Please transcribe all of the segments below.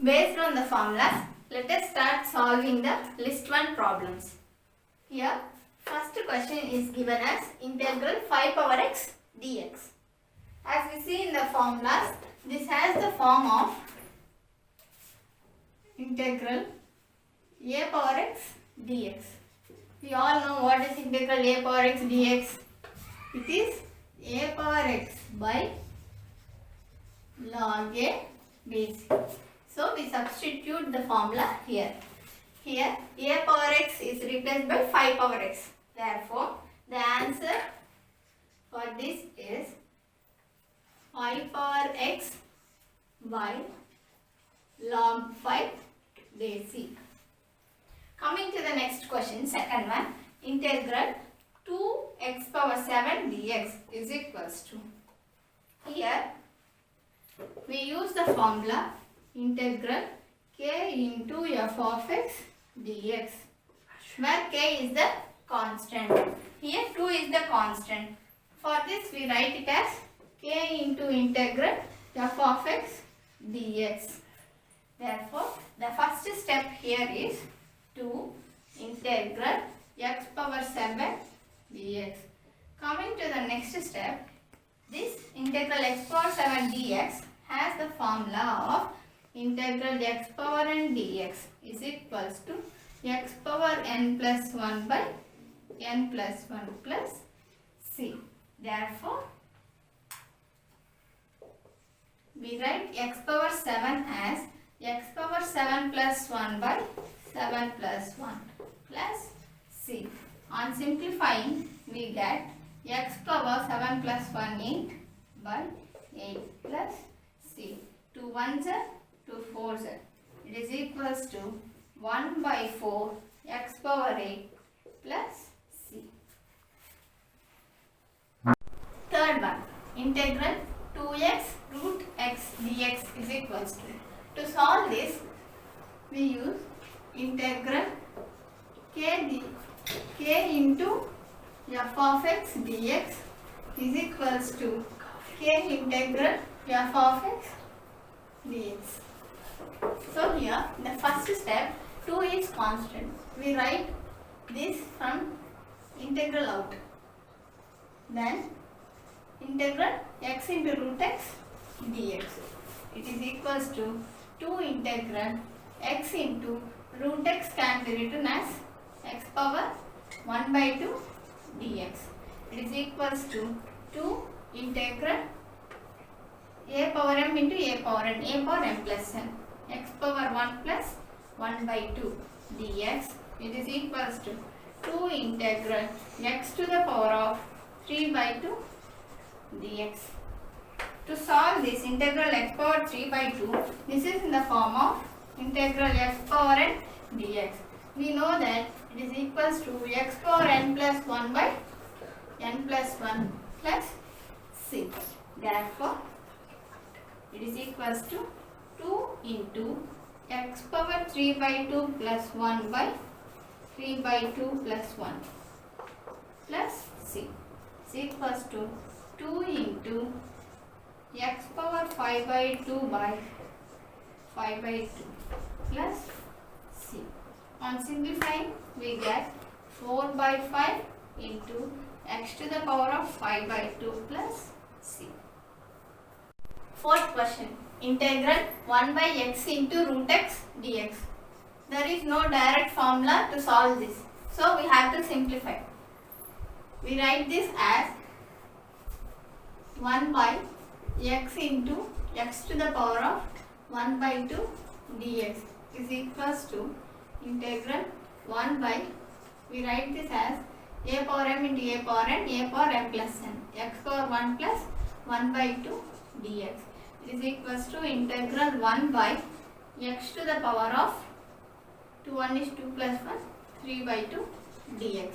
Based on the formulas, let us start solving the list 1 problems. Here, first question is given as integral 5 power x dx. As we see in the formulas, this has the form of integral a power x dx. We all know what is integral a power x dx. It is a power x by log a base. So we substitute the formula here. Here a power x is replaced by 5 power x. Therefore, the answer for this is 5 power x by log 5 base c. Coming to the next question, second one, integral 2x power 7 dx is equals to. Here we use the formula integral k into f of x dx, where k is the constant. Here 2 is the constant. For this we write it as k into integral f of x dx. Therefore, the first step here is 2 integral x power 7 dx. Coming to the next step, this integral x power 7 dx has the formula of integral x power n dx is equals to x power n plus 1 by n plus 1 plus c. Therefore, we write x power 7 as x power 7 plus 1 by 7 plus 1 plus c. On simplifying, we get x power 7 plus 1 8 by 8 plus c. 2 1s are 2 4s are. It is equals to 1 by 4 x power 8 plus c. Third one, integral 2x root x dx is equals to. To solve this, we use integral k into f of x dx is equals to k integral f of x dx. So here the first step, 2 is constant. We write this from integral out. Then integral x into root x dx. It is equals to 2 integral x into root x can be written as x power 1 by 2 dx. It is equals to 2 integral a power m into a power n plus n, x power 1 plus 1 by 2 dx. It is equals to 2 integral x to the power of 3 by 2 dx. To solve this integral x power 3 by 2, this is in the form of integral x power n dx. We know that it is equals to x power n plus 1 by n plus 1 plus c. Therefore, it is equals to 2 into x power 3 by 2 plus 1 by 3 by 2 plus 1 plus c is equals to 2 into x power 5 by 2 by 5 by 2 plus c. On simplifying, we get 4 by 5 into x to the power of 5 by 2 plus c. Fourth question, integral 1 by x into root x dx. There is no direct formula to solve this, so we have to simplify. We write this as 1 by x into x to the power of 1 by 2 dx is equals to integral 1 by, we write this as a power m into a power n plus n, x power 1 plus 1 by 2 dx. It is equals to integral 1 by x to the power of 2 1 is 2 plus 1 3 by 2 dx.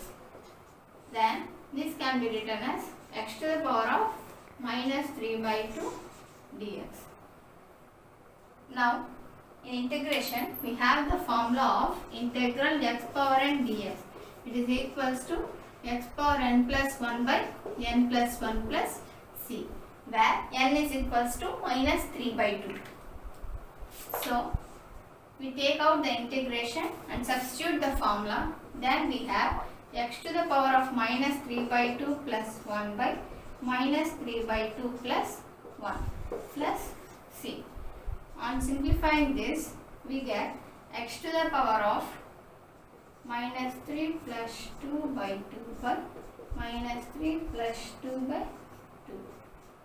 Then this can be written as x to the power of minus 3 by 2 dx. Now in integration we have the formula of integral x power n dx. It is equals to x power n plus 1 by n plus 1 plus c, where n is equals to minus 3 by 2. So we take out the integration and substitute the formula. Then we have x to the power of minus 3 by 2 plus 1 by minus 3 by 2 plus 1 plus c. On simplifying this, we get x to the power of minus 3 plus 2 by 2 by minus 3 plus 2 by 2.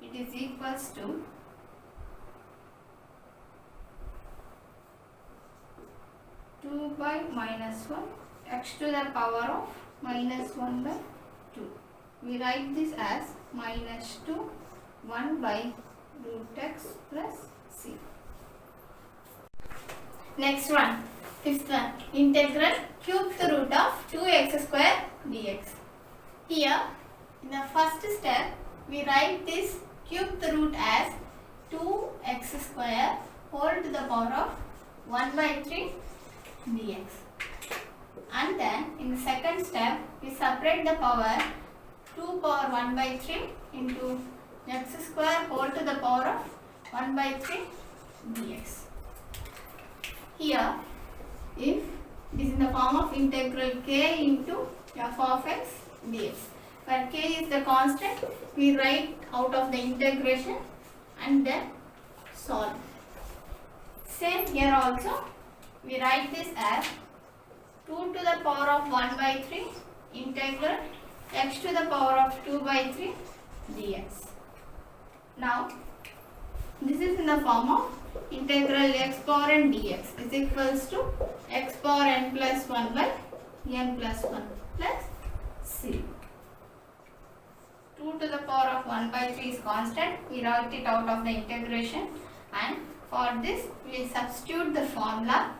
It is equals to 2 by minus 1 x to the power of minus 1 by 2. We write this as minus 2 1 by root x plus c. Next one, fifth one, integral cube the root of 2x square dx. Here, in the first step, we write this cube the root as 2x square whole to the power of 1 by 3 dx. And then, in the second step, we separate the power 2 power 1 by 3 into x square whole to the power of 1 by 3 dx. Here, if it is in the form of integral k into f of x dx, where k is the constant, we write out of the integration and then solve. Same here also, we write this as 2 to the power of 1 by 3 integral x to the power of 2 by 3 dx. Now, this is in the form of integral x power n dx is equals to x power n plus 1 by n plus 1 plus c. 2 to the power of 1 by 3 is constant. We write it out of the integration, and for this we substitute the formula,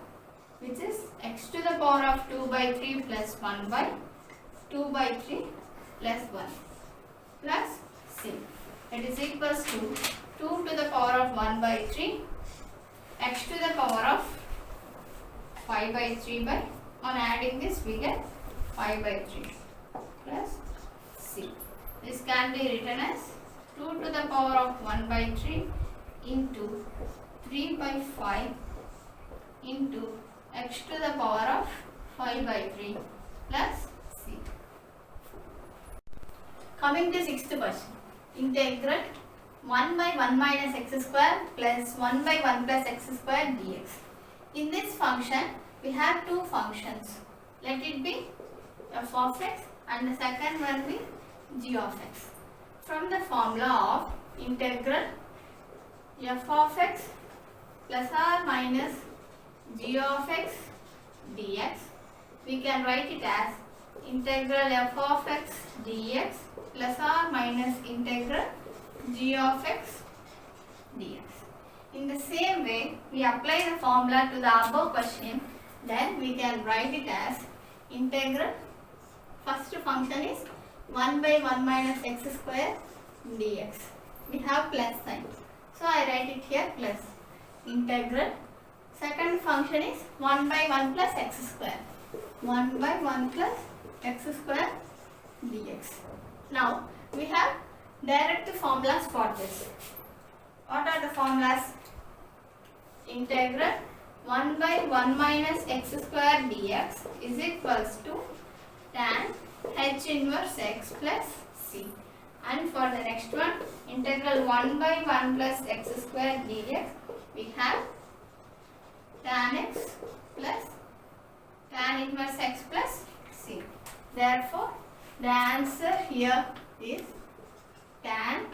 which is x to the power of 2 by 3 plus 1 by 2 by 3 plus 1 plus c. It is equals to 2 to the power of 1 by 3 x to the power of 5 by 3 by, on adding this we get 5 by 3 plus c. This can be written as 2 to the power of 1 by 3 into 3 by 5 into x to the power of 5 by 3 plus c. Coming to sixth question, integral 1 by 1 minus x square plus 1 by 1 plus x square dx. In this function, we have two functions. Let it be f of x and the second one be g of x. From the formula of integral f of x plus or minus g of x dx, we can write it as integral f of x dx plus or minus integral g of x dx. In the same way, we apply the formula to the above question, then we can write it as integral, first function is 1 by 1 minus x square dx. We have plus sign, so I write it here plus integral. Second function is 1 by 1 plus x square, 1 by 1 plus x square dx. Now, we have direct formulas for this. What are the formulas? Integral 1 by 1 minus x square dx is equals to tan h inverse x plus c. And for the next one, integral 1 by 1 plus x square dx, we have tan x plus tan inverse x plus c. Therefore, the answer here is tan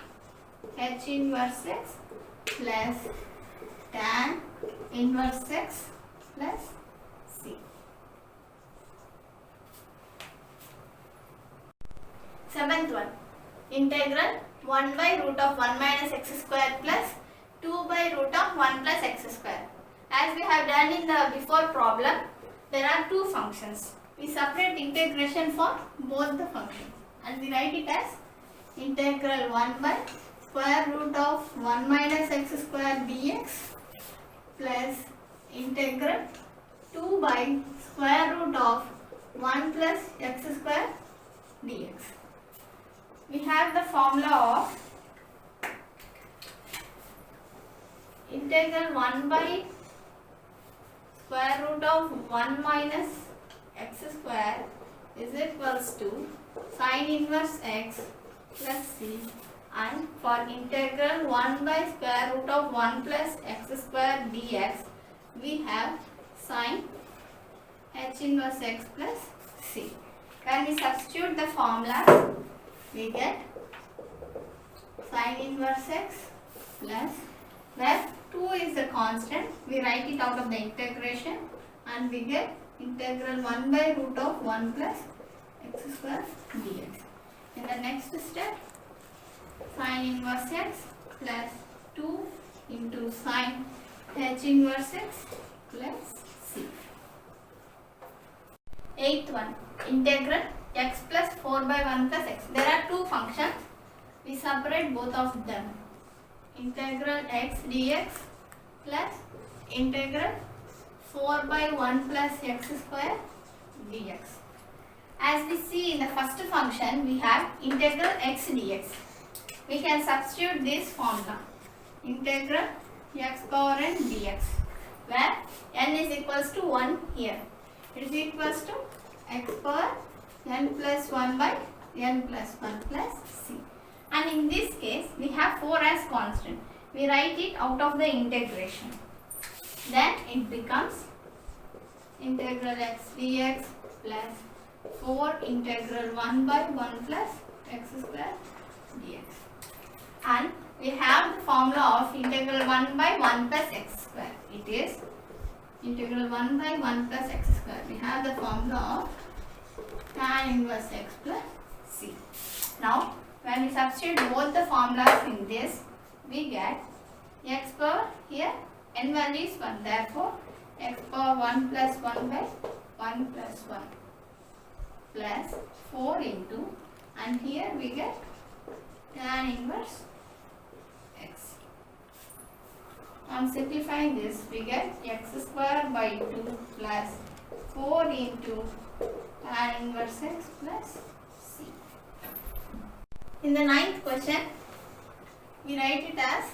h inverse x plus tan inverse x plus c. Seventh one, integral 1 by root of 1 minus x square plus 2 by root of 1 plus x square. As we have done in the before problem, there are two functions. We separate integration for both the functions and we write it as integral 1 by square root of 1 minus x square dx plus integral 2 by square root of 1 plus x square dx. We have the formula of square root of 1 minus x square is equals to sin inverse x plus c, and for integral 1 by square root of 1 plus x square dx we have sin h inverse x plus c. When we substitute the formulas, we get sin inverse x plus, where 2 is the constant, we write it out of the integration and we get integral 1 by root of 1 plus x square dx. In the next step, sin inverse x plus 2 into sin h inverse x plus c. Eighth one, integral x plus 4 by 1 plus x. There are two functions. We separate both of them. Integral x dx plus integral 4 by 1 plus x square dx. As we see in the first function, we have integral x dx. We can substitute this formula. Integral x power n dx, where n is equals to 1 here. It is equals to x power n plus 1 by n plus 1 plus c. And in this case, we have 4 as constant. We write it out of the integration. Then it becomes integral x dx plus 4 integral 1 by 1 plus x square dx. And we have the formula of integral 1 by 1 plus x square. It is integral 1 by 1 plus x square. We have the formula of tan inverse x plus c. Now, when we substitute both the formulas in this, we get x power, here n value is 1. Therefore, x power 1 plus 1 by 1 plus 1 plus 4 into, and here we get tan inverse x. On simplifying this, we get x square by 2 plus 4 into tan inverse x plus c. In the ninth question, we write it as,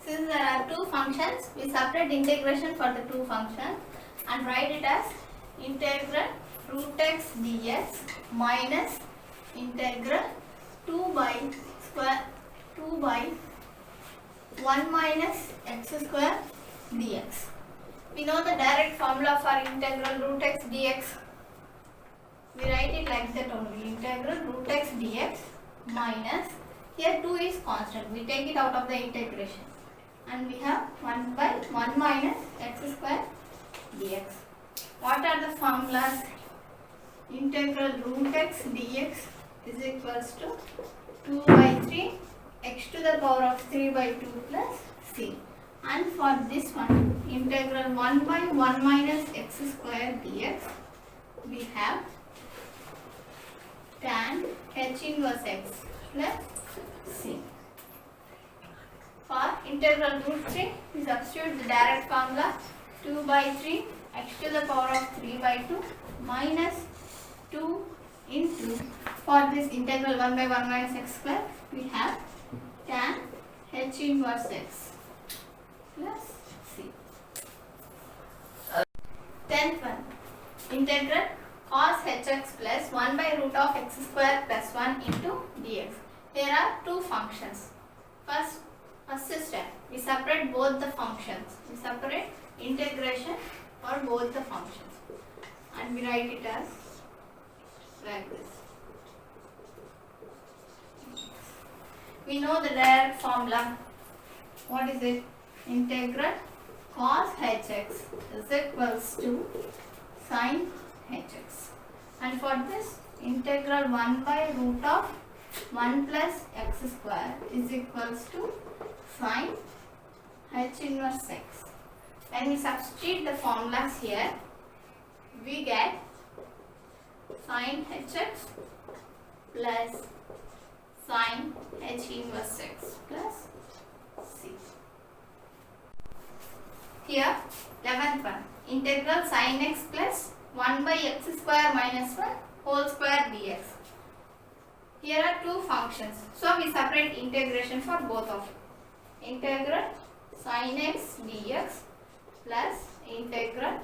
since there are two functions, we separate integration for the two functions and write it as integral root x dx minus integral 2 by 1 minus x square dx. We know the direct formula for integral root x dx. We write it like that only, integral root x dx minus, here 2 is constant, we take it out of the integration, and we have 1 by 1 minus x square dx. What are the formulas? Integral root x dx is equals to 2 by 3 x to the power of 3 by 2 plus c. And for this one, integral 1 by 1 minus x square dx, we have tan h inverse x plus c. For integral root 3, we substitute the direct formula 2 by 3 x to the power of 3 by 2 minus 2 into, for this integral 1 by 1 minus x square, we have tan h inverse x plus c. 10th one, integral cos hx plus 1 by root of x square plus 1 into dx. There are two functions. First step, we separate both the functions. We separate integration for both the functions and we write it as like this. We know the direct formula. What is it? Integral cos hx is equals to sin hx. And for this, integral 1 by root of 1 plus x square is equals to sin h inverse x. When we substitute the formulas here, we get sin hx plus sin h inverse x plus c. Here, 11th one, integral sin x plus 1 by x square minus 1 whole square dx. Here are two functions, so we separate integration for both of them. Integral sin x dx plus integral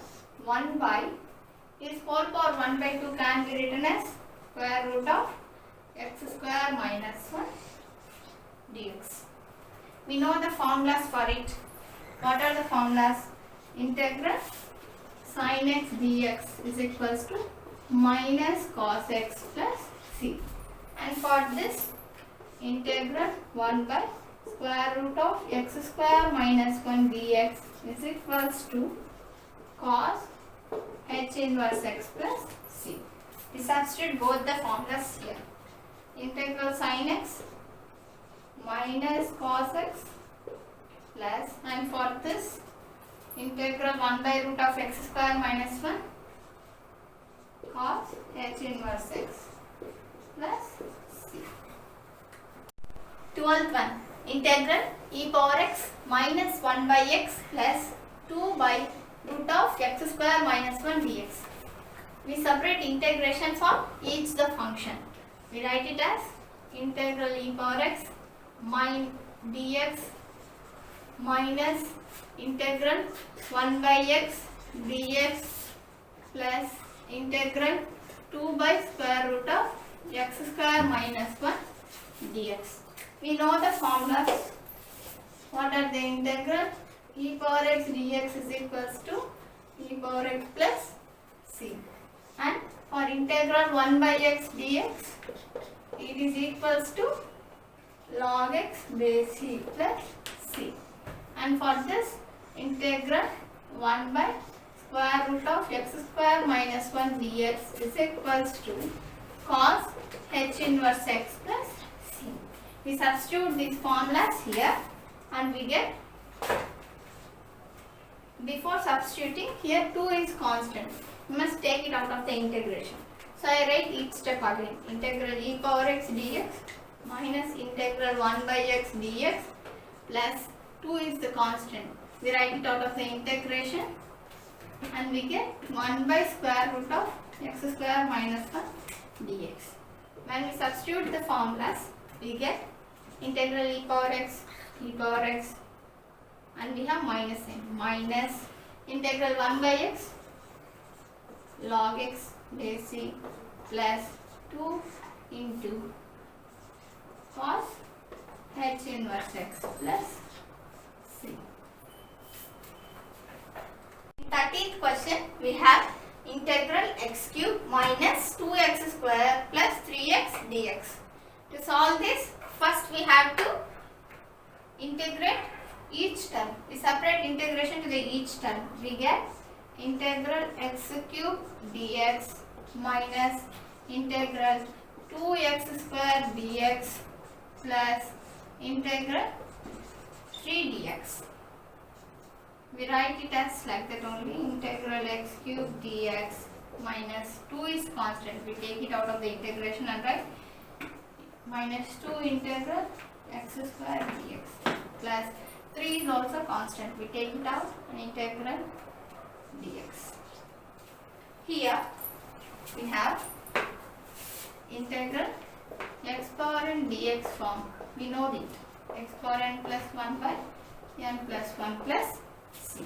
1 by is whole power 1 by 2 can be written as square root of x square minus 1 dx. We know the formulas for it. What are the formulas? Integral sin x dx is equals to minus cos x plus c. And for this, integral 1 by square root of x square minus 1 dx is equals to cos h inverse x plus c. We substitute both the formulas here. Integral sin x minus cos x plus, and for this, integral 1 by root of x square minus 1 cos h inverse x plus c. 12th one, integral e power x minus 1 by x plus 2 by root of x square minus 1 dx. We separate integration for each the function. We write it as integral e power x dx minus integral 1 by x dx plus integral 2 by square root of x square minus 1 dx. We know the formulas. What are the integral? E power x dx is equals to e power x plus c. And for integral 1 by x dx, it is equals to log x base c plus c. And for this, integral 1 by square root of x square minus 1 dx is equals to cos h inverse x plus c. We substitute these formulas here and we get, before substituting, here 2 is constant. We must take it out of the integration. So I write each step again. Integral e power x dx minus integral 1 by x dx plus 2 is the constant. We write it out of the integration and we get 1 by square root of x square minus 1 dx. When we substitute the formulas, we get integral e power x and we have minus sign, minus integral 1 by x log x base c plus 2 into cos h inverse x plus c. In 13th question, we have integral x cube minus 2x square plus 3x dx. To solve this, first we have to integrate each term. We separate integration to the each term. We get integral x cube dx minus integral 2x square dx plus integral 3 dx. We write it as like that only, integral x cube dx minus 2 is constant. We take it out of the integration and write minus 2 integral x square dx plus 3 is also constant. We take it out and integral dx. Here we have integral x power n dx form. We know it, x power n plus 1 by n plus 1 plus c.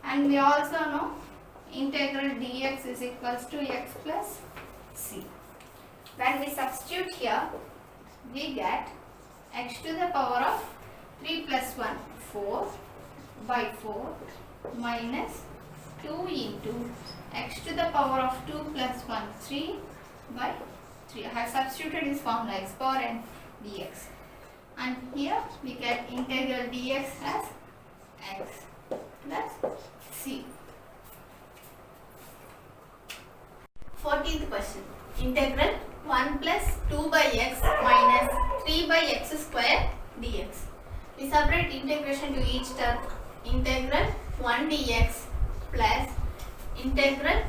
And we also know integral dx is equals to x plus c. When we substitute here, we get x to the power of 3 plus 1, 4 by 4 minus 2 into x to the power of 2 plus 1, 3 by 3. I have substituted this formula x power n dx. And here we get integral dx as x plus c. 14th question. Integral 1 plus 2 by x minus 3 by x square dx. We separate integration to each term. Integral 1 dx plus integral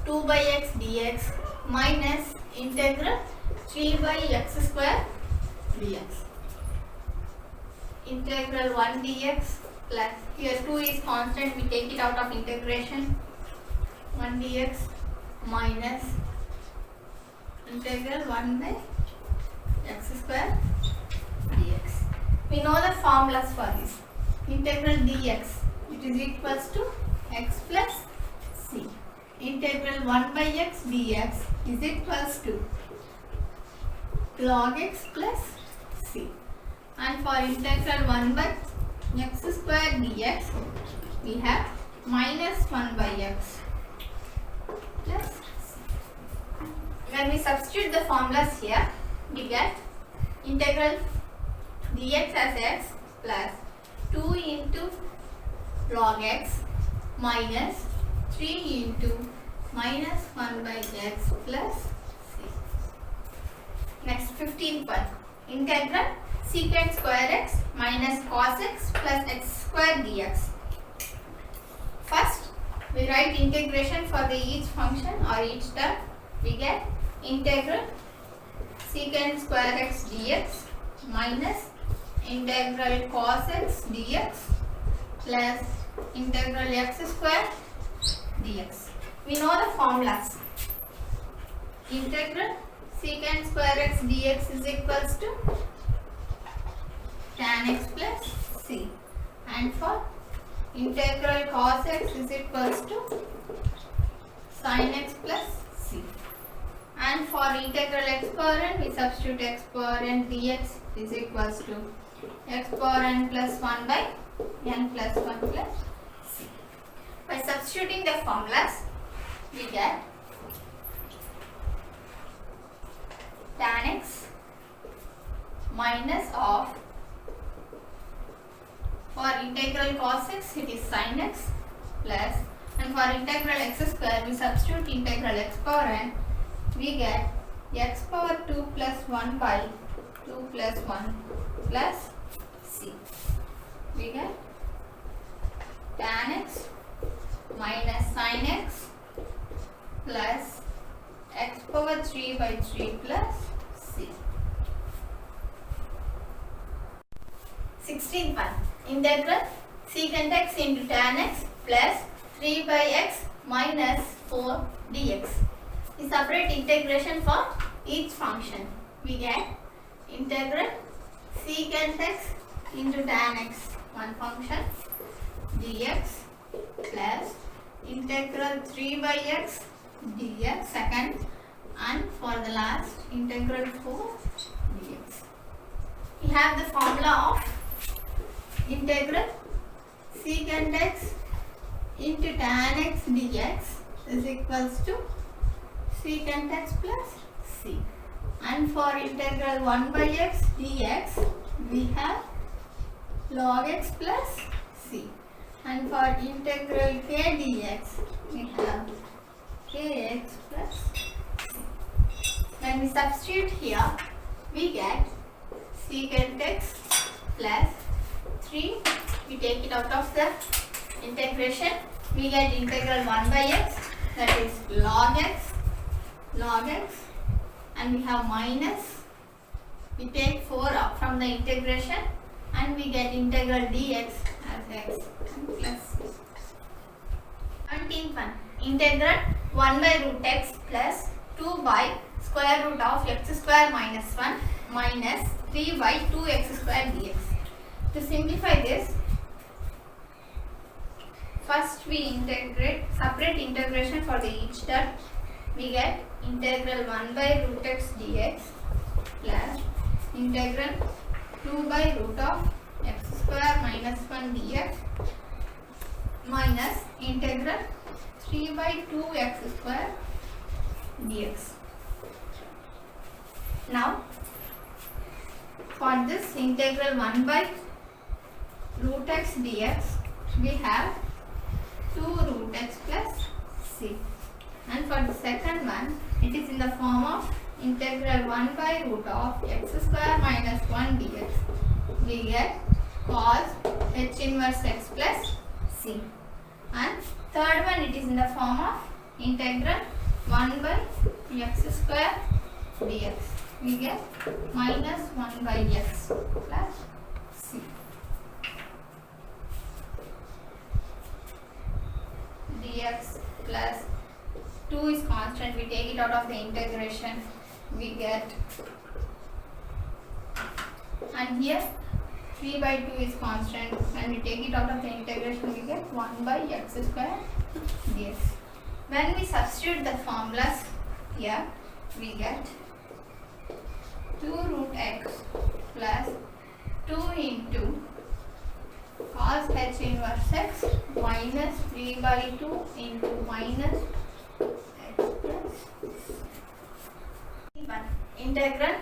2 by x dx minus integral 3 by x square dx. Integral 1 dx plus, here 2 is constant, we take it out of integration, 1 dx minus integral 1 by x square dx. We know the formulas for this. Integral dx, it is equals to x plus c. integral 1 by x dx is equals to log x plus c. And for integral 1 by x square dx, we have minus 1 by x plus c. When we substitute the formulas here, we get integral dx as x plus 2 into log x minus 3 into minus 1 by x plus c. Next 15th one. Integral secant square x minus cos x plus x square dx. First, we write integration for the each function or each term. We get integral secant square x dx minus integral cos x dx plus integral x square dx. We know the formulas. Integral secant square x dx is equals to tan x plus c, and for integral cos x is equals to sin x plus c, and for integral exponent we substitute exponent dx is equals to exponent plus 1 by n plus 1 plus c. By substituting the formulas, we get tan x minus of, for integral cos x it is sin x plus, and for integral x square we substitute integral exponent, we get x power 2 plus 1 by 2 plus 1 plus c. We get tan x minus sin x plus x power 3 by 3 plus c. 16th one. Integral secant x into tan x plus 3 by x minus 4 dx. We separate integration for each function. We get integral secant x into tan x, one function, dx plus integral 3 by x dx, second, and for the last integral 4 dx. We have the formula of integral secant x into tan x dx is equals to secant x plus c, and for integral 1 by x dx we have log x plus c, and for integral k dx we have kx plus c. When we substitute here, we get secant x plus 3, we take it out of the integration, we get integral 1 by x, that is log x, and we have minus, we take 4 up from the integration, and we get integral dx as x and plus c. 17th one. Integral 1 by root x plus 2 by square root of x square minus 1 minus 3 by 2x square dx. To simplify this, first we integrate, separate integration for the each term. We get integral 1 by root x dx plus integral 2 by root of x square minus 1 dx minus integral 3 by 2x square dx. Now, for this integral 1 by root x dx, we have 2 root x plus c, and for the second one, it is in the form of integral 1 by root of x square minus 1 dx. We get cos h inverse x plus c, and third one, it is in the form of integral 1 by x square dx. We get minus 1 by x plus c. Dx plus 2 is constant, we take it out of the integration, we get, and here 3 by 2 is constant, when we take it out of the integration we get 1 by x square dx. When we substitute the formulas here, we get 2 root x plus 2 into cos h inverse x minus 3 by 2 into minus x plus 1. Integral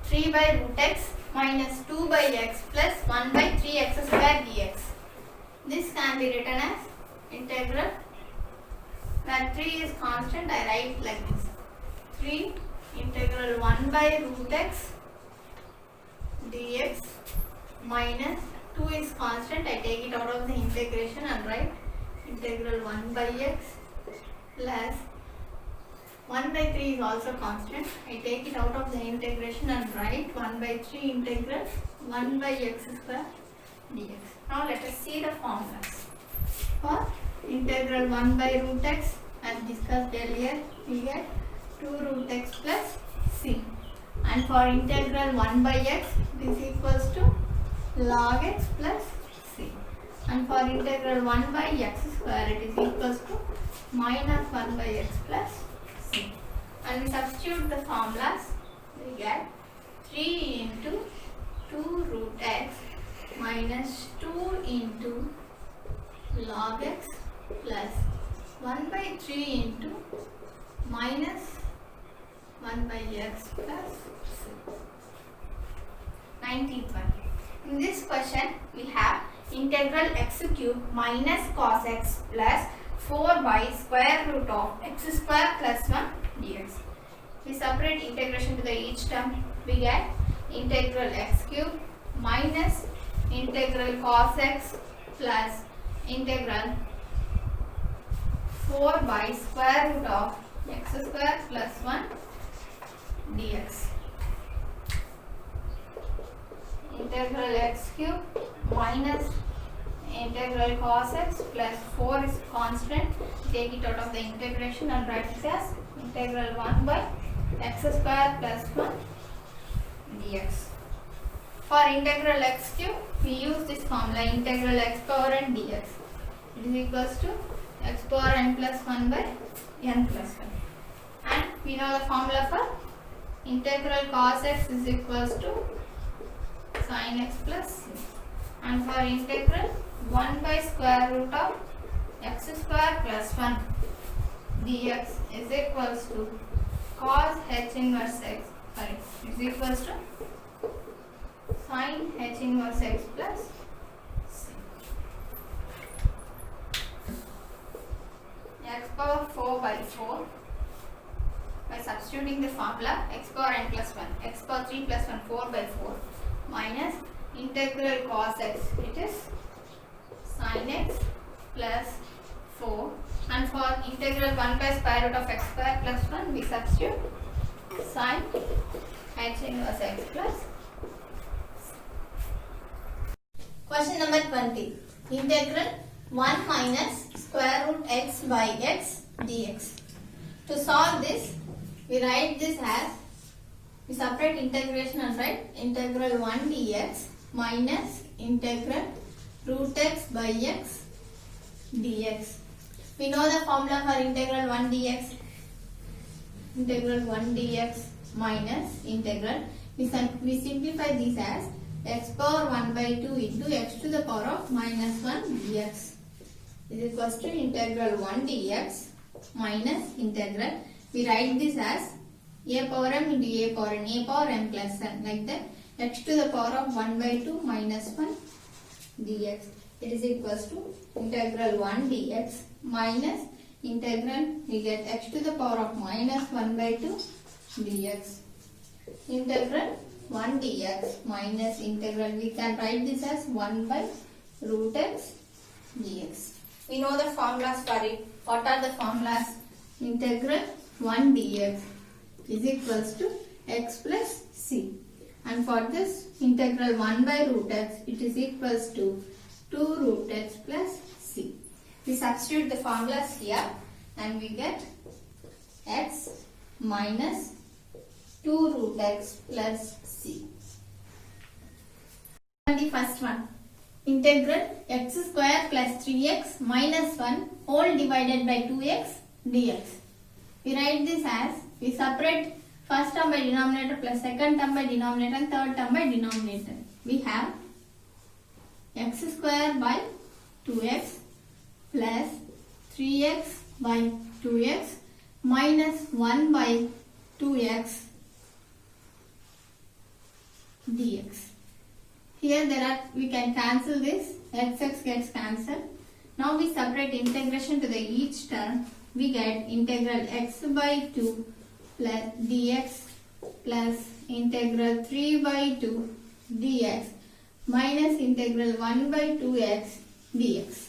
3 by root x minus 2 by x plus 1 by 3x square dx. This can be written as integral where 3 is constant. I write like this: 3 integral 1 by root x dx minus 2 is constant. I take it out of the integration and write integral 1 by x plus 1 by 3 is also constant. I take it out of the integration and write 1 by 3 integral 1 by x square dx. Now let us see the formulas. For integral 1 by root x, as discussed earlier, we get 2 root x plus c. And for integral 1 by x, this equals to log x plus c. And for integral 1 by x square, it is equals to minus 1 by x plus c. And we substitute the formulas, we get 3 into 2 root x minus 2 into log x plus 1 by 3 into minus 1 by x plus c. 19th one. In this question, we have integral x cube minus cos x plus 4 by square root of x square plus 1 dx. We separate integration to the each term. We get integral x cube minus integral cos x plus integral 4 by square root of x square plus 1 dx. Integral x cube minus integral cos x plus 4 is constant. Take it out of the integration and write it as integral 1 by x square plus 1 dx. For integral x cube, we use this formula integral x power n dx. It is equals to x power n plus 1 by n plus 1. And we know the formula for integral cos x is equals to sin x plus c. And for integral 1 by square root of x square plus 1 dx is equals to cos h inverse x, is equals to sin h inverse x plus c. X power 4 by 4, by substituting the formula x power n plus 1, x power 3 plus 1, 4 by 4 minus integral cos x, it is sin x plus 4, and for integral 1 by square root of x square plus 1, we substitute sin h inverse x plus. Question number 20. Integral 1 minus square root x by x dx. To solve this, we write this as, we separate integration and write integral 1 dx minus integral root x by x dx. We know the formula for integral 1 dx. Integral 1 dx minus integral, we simplify this as x power 1 by 2 into x to the power of minus 1 dx is equals to integral 1 dx minus integral, we write this as a power m into a power n plus n, like that, x to the power of 1 by 2 minus 1 dx. It is equals to integral 1 dx minus integral, we get x to the power of minus 1 by 2 dx. Integral 1 dx minus integral, we can write this as 1 by root x dx. We know the formulas for it. What are the formulas? Integral 1 dx is equals to x plus c. And for this integral 1 by root x, it is equals to 2 root x plus c. We substitute the formulas here and we get x minus 2 root x plus c. And the first one, integral x square plus 3x minus 1 whole divided by 2x dx. We write this as, we separate first term by denominator plus second term by denominator and third term by denominator. We have x square by 2x plus 3x by 2x minus 1 by 2x dx. Here we can cancel this, x gets cancelled. Now we separate integration to the each term. We get integral x by 2 plus dx plus integral 3 by 2 dx minus integral 1 by 2x dx.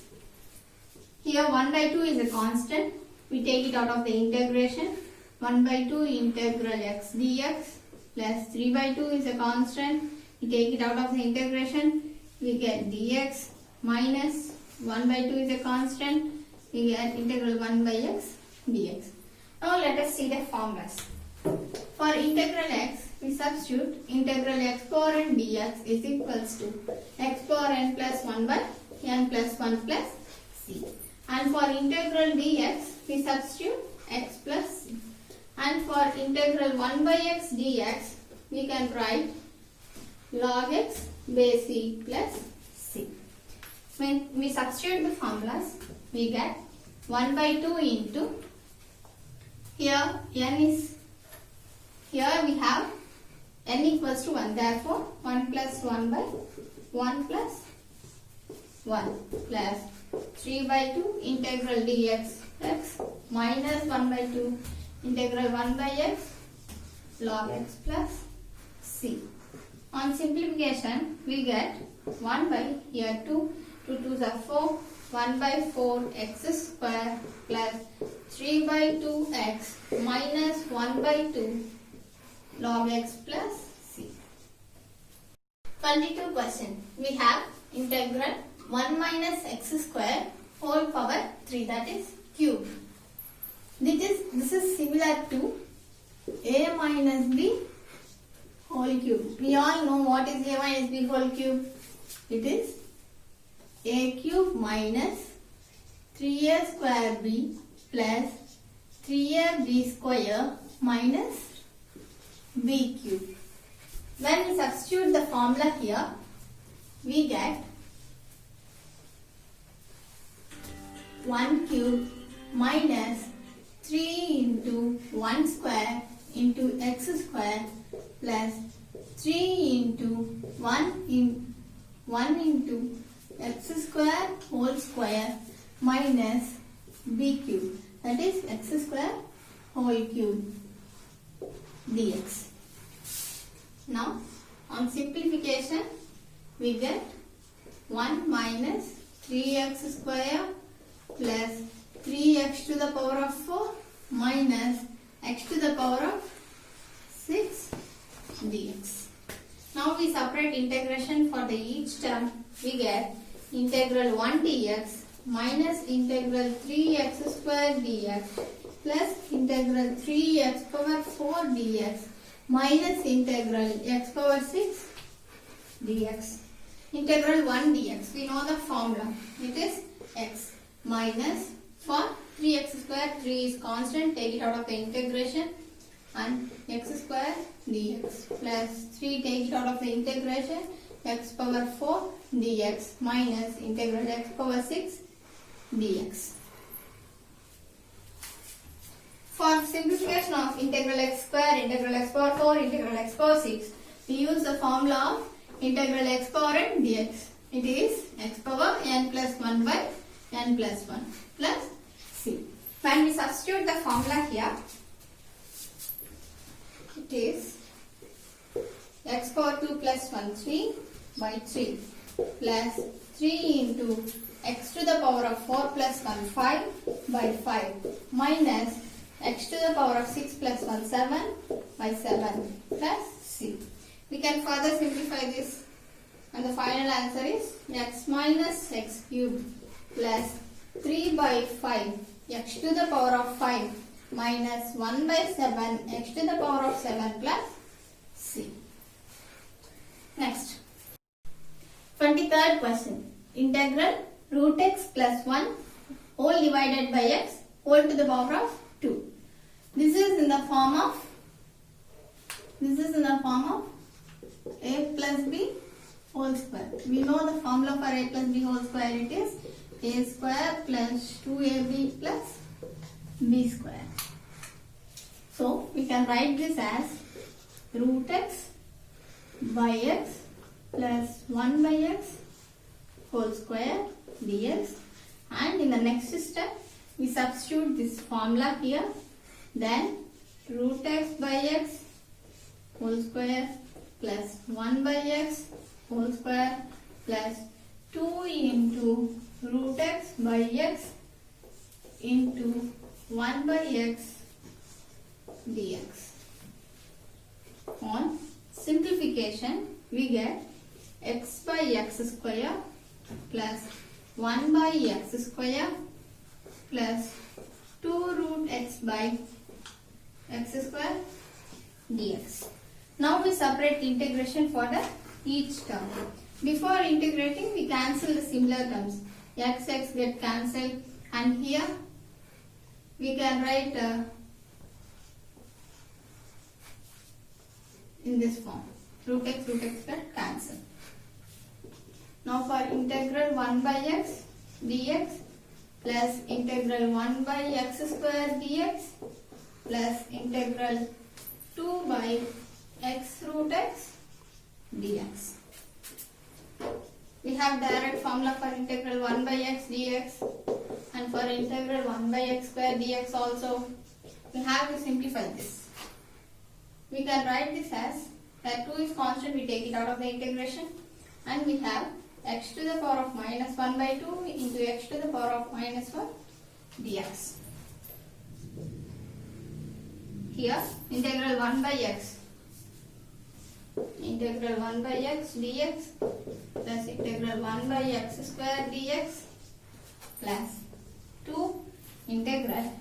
Here 1 by 2 is a constant. We take it out of the integration. 1 by 2 integral x dx plus 3 by 2 is a constant. We take it out of the integration. We get dx minus 1 by 2 is a constant. We get integral 1 by x dx. Now let us see the formulas. For integral x, we substitute integral x power n dx is equals to x power n plus 1 by n plus 1 plus c. And for integral dx, we substitute x plus c. And for integral 1 by x dx, we can write log x base c plus c. When we substitute the formulas, we get 1 by 2 into, here we have n equals to 1, therefore 1 plus 1 by 1 plus 1 plus 3 by 2 integral dx x minus 1 by 2 integral 1 by x log x plus c. On simplification, we get 1 by here 2 2's are 4, 1 by 4 x square plus 3 by 2x minus 1 by 2 log x plus c. 22 question. We have integral 1 minus x square whole power 3, that is cube. This is similar to a minus b whole cube. We all know what is a minus b whole cube. It is a cube minus 3a square b plus 3ab square minus b cube. When we substitute the formula here, we get 1 cube minus 3 into 1 square into x square plus 3 into 1 into x square whole square minus b cube, that is x square whole cube dx. Now on simplification, we get 1 minus 3x square plus 3x to the power of 4 minus x to the power of 6 dx. Now we separate integration for the each term. We get integral 1 dx minus integral 3x square dx plus integral 3x power 4 dx minus integral x power 6 dx. Integral 1 dx, we know the formula. It is x minus, for 3x square, 3 is constant, take it out of the integration, and x square dx plus 3, take it out of the integration, x power 4 dx minus integral x power 6 dx. For simplification of integral x square, integral x power 4, integral x power 6, we use the formula of integral x power n dx. It is x power n plus 1 by n plus 1 plus c. When we substitute the formula here, it is x power 2 plus 1, 3 by 3 plus 3 into x to the power of 4 plus 1, 5 by 5 minus x to the power of 6 plus 1, 7 by 7 plus c. We can further simplify this, and the final answer is x minus x cube plus 3 by 5 x to the power of 5 minus 1 by 7 x to the power of 7 plus c. Next, 23rd question. Integral root x plus 1 whole divided by x whole to the power of 2. This is in the form of a plus b whole square. We know the formula for a plus b whole square. It is a square plus 2ab plus b square. So we can write this as root x by x plus 1 by x whole square dx, and in the next step we substitute this formula here. Then root x by x whole square plus 1 by x whole square plus 2 into root x by x into 1 by x dx. On simplification, we get x by x square plus 1 by x square plus 2 root x by x square dx. Now we separate integration for the each term. Before integrating, we cancel the similar terms. X get cancelled, and here we can write in this form. Root x get cancelled. Now for integral 1 by x dx plus integral 1 by x square dx plus integral 2 by x root x dx. We have direct formula for integral 1 by x dx, and for integral 1 by x square dx also. We have to simplify this. We can write this as that 2 is constant, we take it out of the integration, and we have x to the power of minus 1 by 2 into x to the power of minus 1 dx. Here integral 1 by x dx plus integral 1 by x square dx plus 2 integral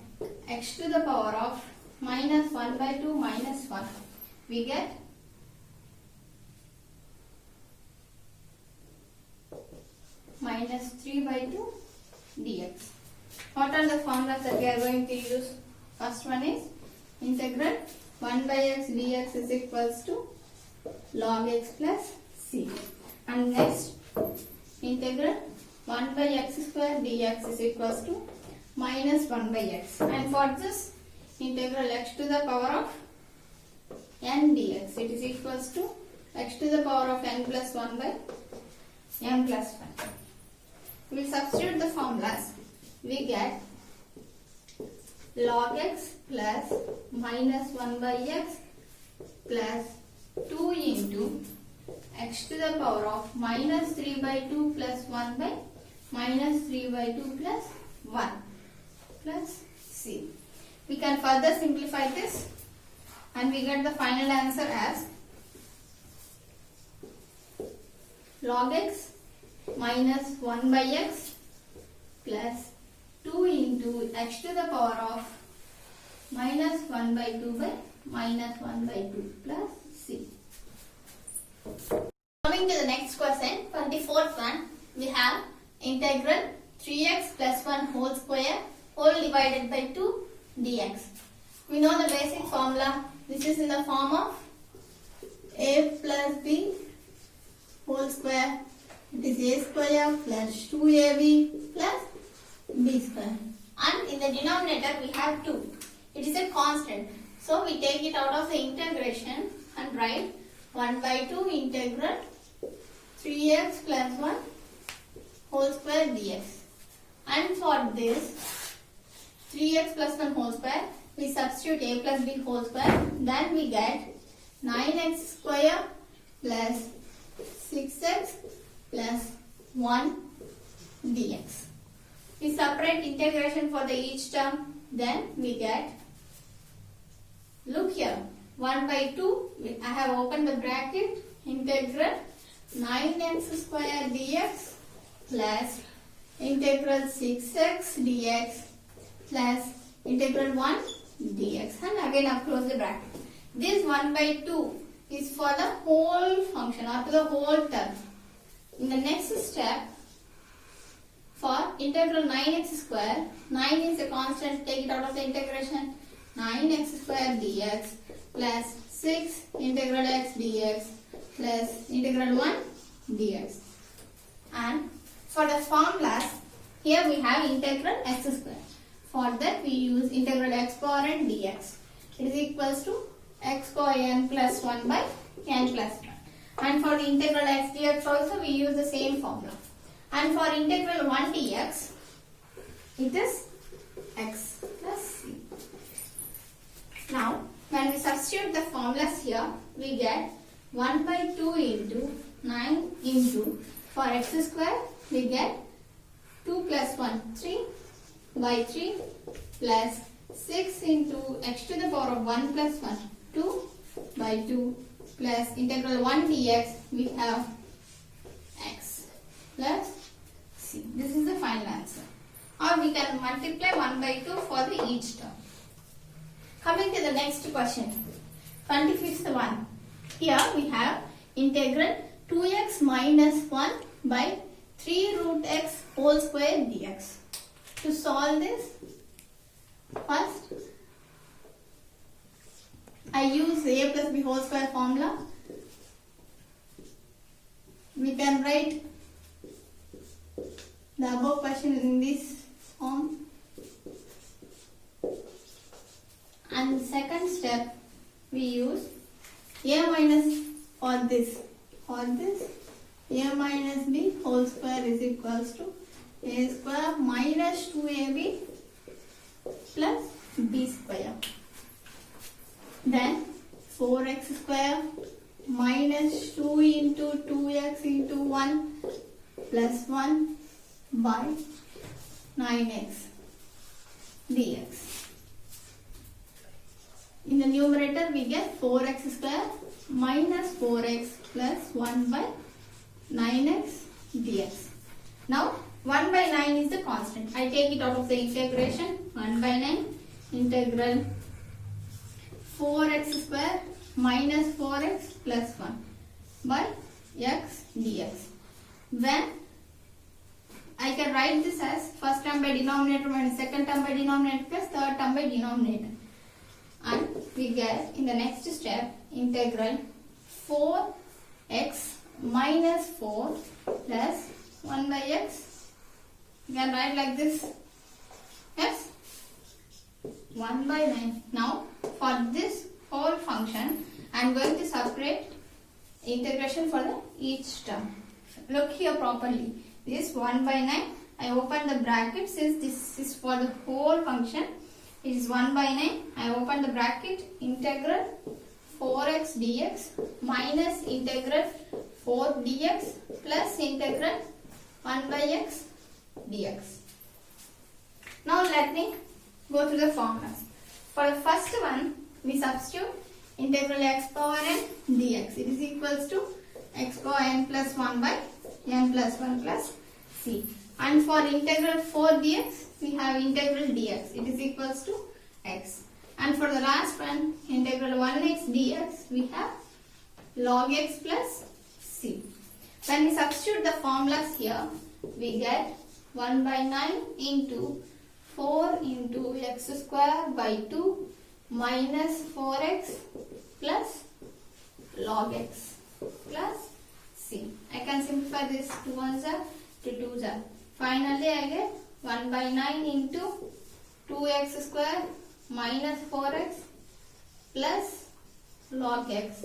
x to the power of minus 1 by 2 minus 1. We get minus 3 by 2 dx. What are the formulas that we are going to use? First one is integral 1 by x dx is equals to log x plus c. And next, integral 1 by x square dx is equals to minus 1 by x. And for this, integral x to the power of n dx, it is equals to x to the power of n plus 1 by m plus 1. We will substitute the formulas. We get log x plus minus 1 by x plus 2 into x to the power of minus 3 by 2 plus 1 by minus 3 by 2 plus 1 plus c. We can further simplify this, and we get the final answer as log x minus 1 by x plus 2 into x to the power of minus 1 by 2 by minus 1 by 2 plus c. Coming to the next question, 24th one, we have integral 3x plus 1 whole square whole divided by 2 dx. We know the basic formula. This is in the form of a plus b whole square. It is a square plus 2ab plus b square. And in the denominator we have 2. It is a constant. So we take it out of the integration and write 1 by 2 integral 3x plus 1 whole square dx. And for this 3x plus 1 whole square, we substitute a plus b whole square. Then we get 9x square plus 6x plus 1 dx. We separate integration for the each term. Then we get, look here, 1 by 2, I have opened the bracket, integral 9x square dx plus integral 6x dx plus integral 1 dx, and again I close the bracket. This 1 by 2 is for the whole function or to the whole term. In the next step, for integral 9x square, 9 is a constant, take it out of the integration, 9x square dx plus 6 integral x dx plus integral 1 dx. And for the formulas, here we have integral x square. For that we use integral x power n dx. It is equals to x power n plus 1 by n plus 1. And for the integral x dx also we use the same formula. And for integral 1 dx, it is x plus c. Now, when we substitute the formulas here, we get 1 by 2 into 9 into, for x square, we get 2 plus 1, 3 by 3 plus 6 into x to the power of 1 plus 1, 2 by 2 plus integral 1 dx, we have x plus c. This is the final answer. Or we can multiply 1 by 2 for the each term. Coming to the next question, 25th one. Here we have integral 2x minus 1 by 3 root x whole square dx. To solve this, first I use a plus b whole square formula. We can write the above question in this form. And second step, we use a minus for this, a minus b whole square is equals to a square minus 2ab plus b square. Then 4x square minus 2 into 2x into 1 plus 1 by 9x dx. In the numerator we get 4x square minus 4x plus 1 by 9x dx. Now 1 by 9 is the constant. I take it out of the integration. 1 by 9 integral 4x square minus 4x plus 1 by x dx. When I can write this as first term by denominator minus second term by denominator plus third term by denominator. And we get in the next step integral 4x minus 4 plus 1 by x. You can write like this. Yes? 1 by 9. Now for this whole function I am going to separate integration for the each term. Look here properly. This 1 by 9. I open the bracket since this is for the whole function. It is 1 by 9. I open the bracket integral 4x dx minus integral 4 dx plus integral 1 by x dx. Now let me go to the formulas. For the first one, we substitute integral x power n dx. It is equals to x power n plus 1 by n plus 1 plus c. And for integral 4 dx, we have integral dx. It is equals to x. And for the last one, integral 1x dx, we have log x plus c. When we substitute the formulas here, we get 1 by 9 into 4 into x square by 2 minus 4x plus log x plus c. I can simplify this 2 1s are to 2s are. Finally, I get 1 by 9 into 2x square minus 4x plus log x